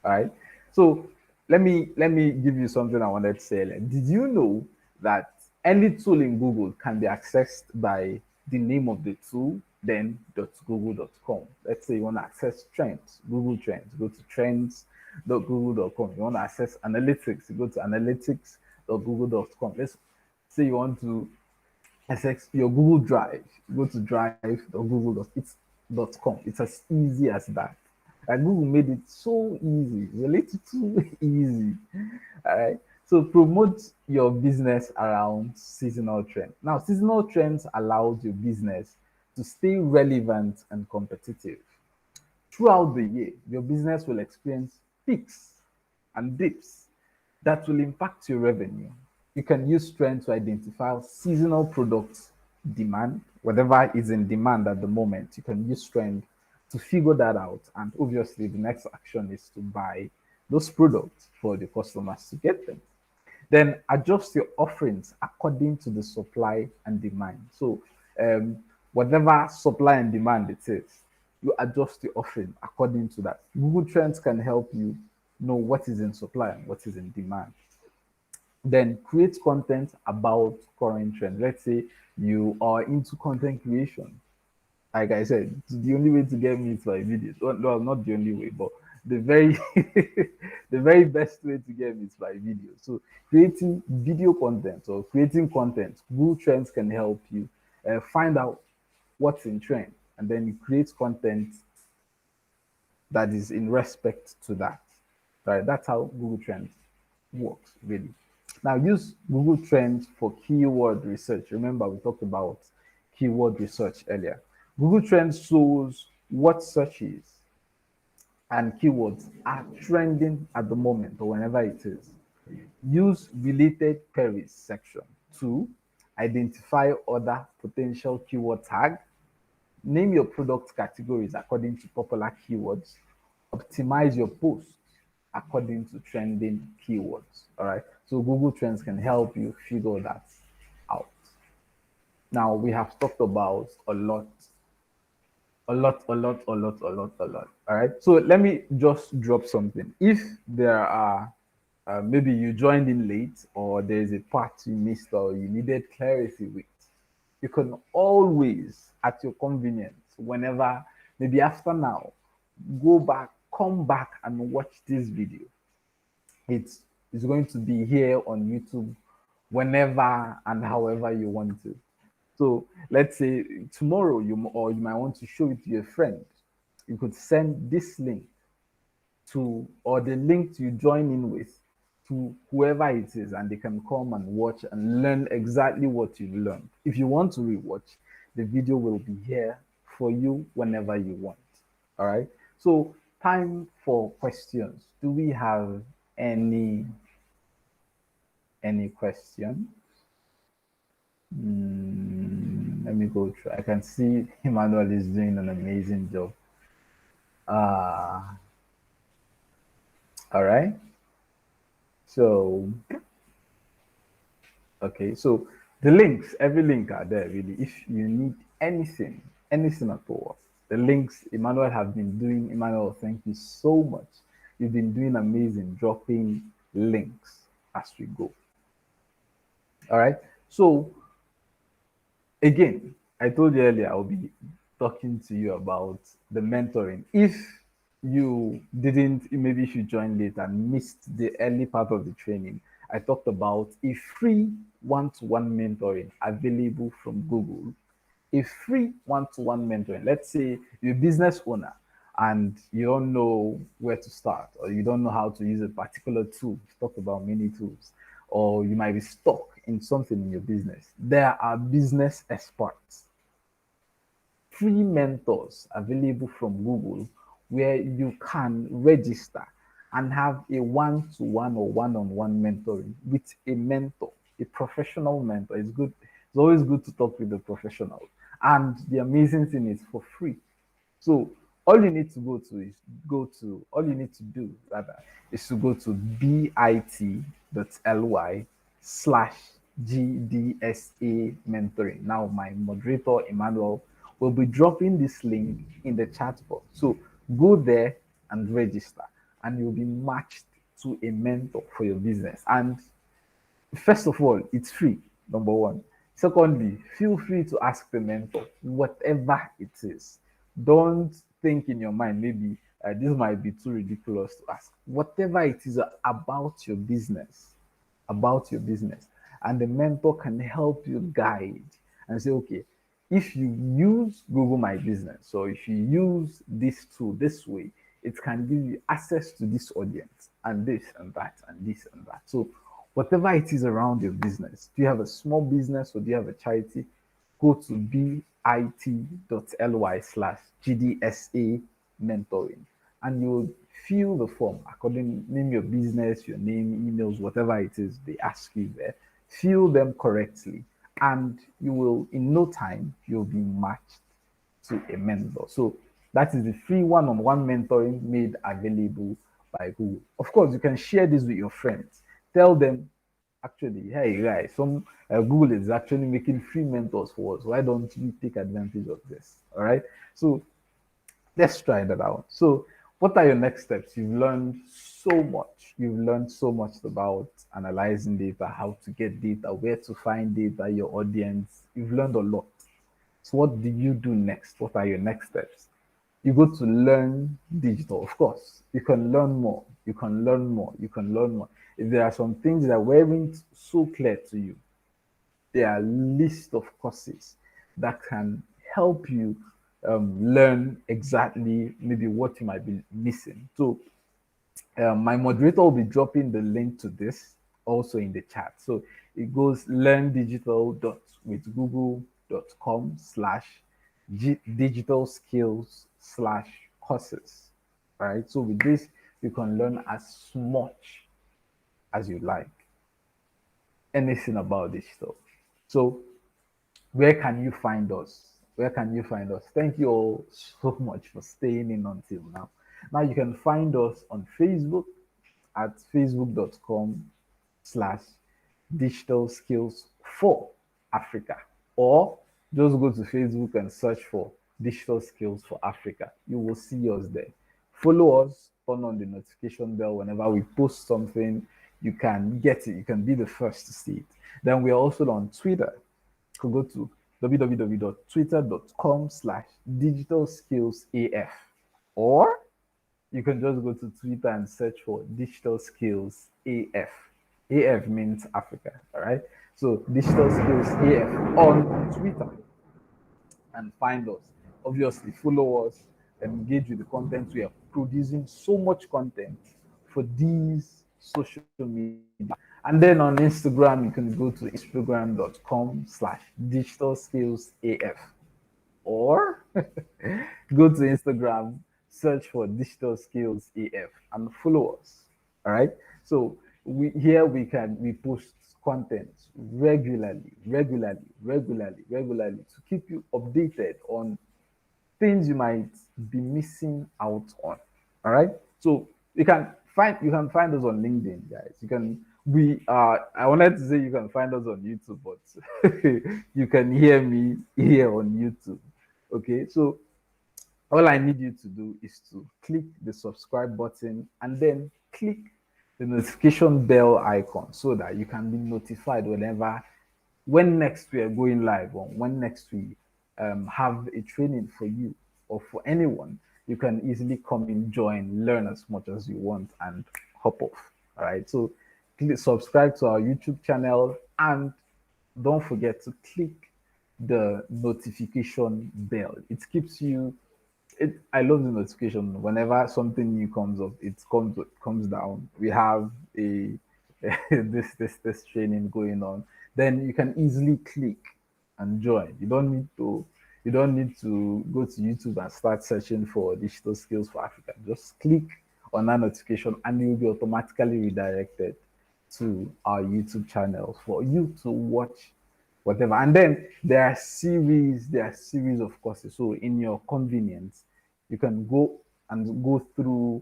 All right. So let me give you something I wanted to say. Did you know that any tool in Google can be accessed by the name of the tool, then .google.com? Let's say you want to access trends, Google Trends, go to trends.google.com. You want to access analytics, you go to analytics.google.com. Let's say you want to access your Google Drive, go to drive.google.com. It's as easy as that. And Google made it so easy, a little too easy. All right. So promote your business around seasonal trends. Now, seasonal trends allows your business to stay relevant and competitive. Throughout the year, your business will experience peaks and dips that will impact your revenue. You can use trends to identify seasonal products demand, whatever is in demand at the moment. You can use trend to figure that out. And obviously, the next action is to buy those products for the customers to get them. Then adjust your offerings according to the supply and demand. So, whatever supply and demand it is, you adjust your offering according to that. Google Trends can help you know what is in supply and what is in demand. Then create content about current trend. Let's say you are into content creation. Like I said, the only way to get me is by videos. Well, not the only way, but the very the very best way to get me is by video. So creating video content or creating content, Google Trends can help you find out what's in trend, and then you create content that is in respect to that. Right? That's how Google Trends works, really. Now use Google Trends for keyword research. Remember, we talked about keyword research earlier. Google Trends shows what searches and keywords are trending at the moment or whenever it is. Use related queries section to identify other potential keyword tags. Name your product categories according to popular keywords. Optimize your posts according to trending keywords. All right. So Google Trends can help you figure that out. Now we have talked about a lot. All right. So let me just drop something. If there are maybe you joined in late or there's a part you missed or you needed clarity with, you can always, at your convenience, whenever, maybe after now, go back, come back and watch this video. It's going to be here on YouTube whenever and however you want to. So let's say tomorrow you might want to show it to your friend. You could send this link to, or the link you join in with, to whoever it is, and they can come and watch and learn exactly what you learned. If you want to rewatch, the video will be here for you whenever you want. All right. So time for questions. Do we have any question? Let me go through. I can see Emmanuel is doing an amazing job. All right. So, okay. So the links, every link are there really. If you need anything at all, the links Emmanuel have been doing. Emmanuel, thank you so much. You've been doing amazing, dropping links as we go. All right. So again, I told you earlier I'll be talking to you about the mentoring. If you didn't, maybe if you joined late and missed the early part of the training, I talked about a free one-to-one mentoring available from Google. A free one-to-one mentoring. Let's say you're a business owner and you don't know where to start, or you don't know how to use a particular tool. We've talked about many tools, or you might be stuck in something in your business. There are business experts, free mentors available from Google, where you can register and have a one-to-one or one-on-one mentoring with a mentor, a professional mentor. It's good. It's always good to talk with a professional. And the amazing thing is for free. So all you need to all you need to do rather is to go to bit.ly/GDSA mentoring. Now my moderator Emmanuel will be dropping this link in the chat box. So go there and register, and you'll be matched to a mentor for your business. And first of all, it's free, number one. Secondly, feel free to ask the mentor whatever it is. Don't think in your mind, maybe this might be too ridiculous to ask. Whatever it is about your business, and the mentor can help you guide and say, okay, if you use Google My Business, or if you use this tool this way, it can give you access to this audience and this and that and this and that. So whatever it is around your business, do you have a small business or do you have a charity? Go to bit.ly/GDSA mentoring, and you will fill the form according, name your business, your name, emails, whatever it is they ask you there. Fill them correctly, and you will, in no time, you'll be matched to a mentor. So that is the free one-on-one mentoring made available by Google. Of course, you can share this with your friends. Tell them, actually, hey guys, some Google is actually making free mentors for us. Why don't we take advantage of this? All right. So let's try that out. So what are your next steps? You've learned so much. You've learned so much about analyzing data, how to get data, where to find data, your audience. You've learned a lot. So what do you do next? What are your next steps? You go to learn digital. Of course, you can learn more. You can learn more. You can learn more. If there are some things that weren't so clear to you, there are list of courses that can help you learn exactly maybe what you might be missing. So my moderator will be dropping the link to this also in the chat. So it goes learndigital.com/digital skills/courses. All right. So with this, you can learn as much as you like, anything about digital. So where can you find us? Where can you find us? Thank you all so much for staying in until now. Now you can find us on Facebook at facebook.com/digital skills for Africa, or just go to Facebook and search for digital skills for Africa. You will see us there. Follow us, turn on the notification bell whenever we post something. You can get it, you can be the first to see it. Then we are also on Twitter. You can go to www.twitter.com/digitalskillsaf, or you can just go to Twitter and search for Digital Skills AF. AF means Africa, all right? So Digital Skills AF on Twitter and find us. Obviously, follow us, engage with the content. We are producing so much content for these social media. And then on Instagram, you can go to instagram.com/digital skills AF, or go to Instagram, search for Digital Skills AF, and follow us. All right. So we post content regularly to keep you updated on things you might be missing out on. All right. So you can find us on LinkedIn, guys. You can we I wanted to say you can find us on YouTube, but you can hear me here on YouTube. Okay. So all I need you to do is to click the subscribe button and then click the notification bell icon so that you can be notified when next we are going live, or when next we have a training for you or for anyone. You can easily come in, join, learn as much as you want, and hop off. All right. So subscribe to our YouTube channel, and don't forget to click the notification bell. It keeps you I love the notification. Whenever something new comes up, it comes down. We have a this training going on. Then you can easily click and join. You don't need to go to YouTube and start searching for digital skills for Africa. Just click on that notification and you'll be automatically redirected to our YouTube channel for you to watch whatever. And then there are series of courses. So in your convenience, you can go through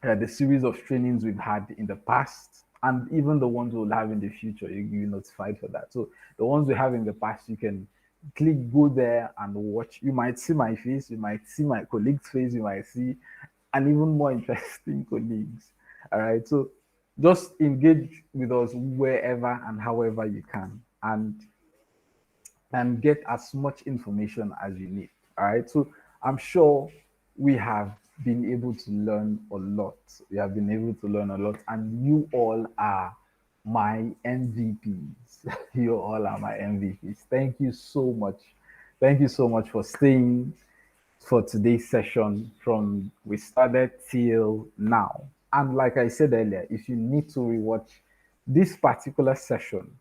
the series of trainings we've had in the past, and even the ones we'll have in the future. You're notified for that. So the ones we have in the past, you can go there and watch. You might see my face, you might see my colleague's face, you might see and even more interesting colleagues. All right. So just engage with us wherever and however you can, and get as much information as you need. All right. So I'm sure we have been able to learn a lot. We have been able to learn a lot, and you all are my MVPs. You all are my MVPs. Thank you so much. Thank you so much for staying for today's session from we started till now. And like I said earlier, if you need to rewatch this particular session,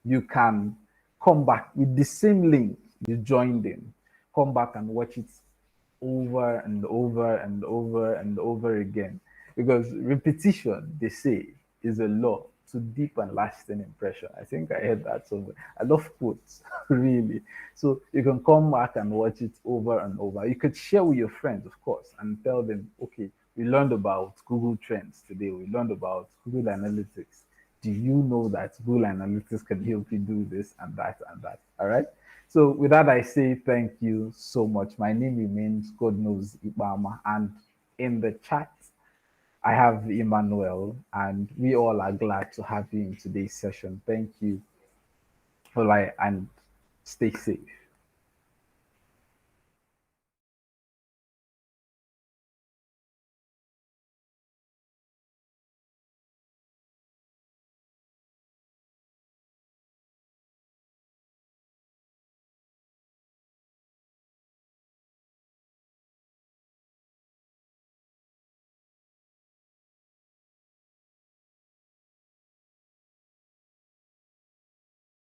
you can come back with the same link you joined in. Come back and watch it over and over and over and over again. Because repetition, they say, is a law to deep and lasting impression. I think I heard that somewhere. I love quotes, really. So you can come back and watch it over and over. You could share with your friends, of course, and tell them, okay, we learned about Google Trends today. We learned about Google Analytics. Do you know that Google Analytics can help you do this and that and that? All right. So with that, I say thank you so much. My name remains God knows Ibama, and in the chat I have Emmanuel, and we all are glad to have you in today's session. Thank you. All right, and stay safe.